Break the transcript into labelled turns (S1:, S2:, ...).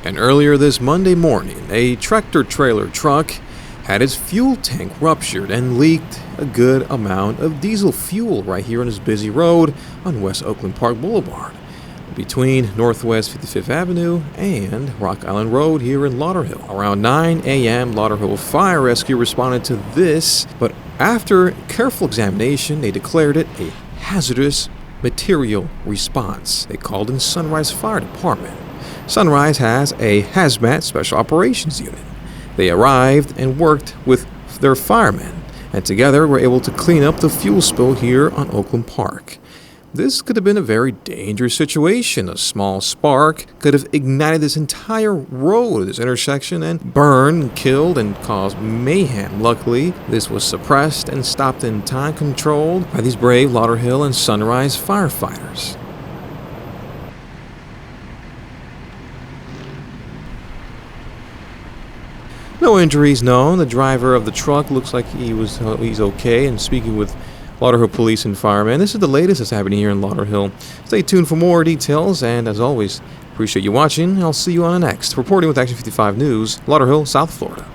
S1: And earlier this Monday morning, a tractor-trailer truck had its fuel tank ruptured and leaked a good amount of diesel fuel right here on this busy road on West Oakland Park Blvd, between Northwest 55th Avenue and Rock Island Road here in Lauderhill. Around 9 a.m., Lauderhill Fire Rescue responded to this, but after careful examination, they declared it a hazardous material response. They called in Sunrise Fire Department. Sunrise has a Hazmat Special Operations Unit. They arrived and worked with their firemen, and together were able to clean up the fuel spill here on Oakland Park. This could have been a very dangerous situation. A small spark could have ignited this entire road, this intersection, and burned, killed, and caused mayhem. Luckily, this was suppressed and stopped in time, controlled by these brave Lauderhill and Sunrise firefighters. No injuries known. The driver of the truck looks like he's okay, and speaking with Lauderhill Police and Firemen, this is the latest that's happening here in Lauderhill. Stay tuned for more details, and as always, appreciate you watching. I'll see you on the next. Reporting with Action 55 News, Lauderhill, South Florida.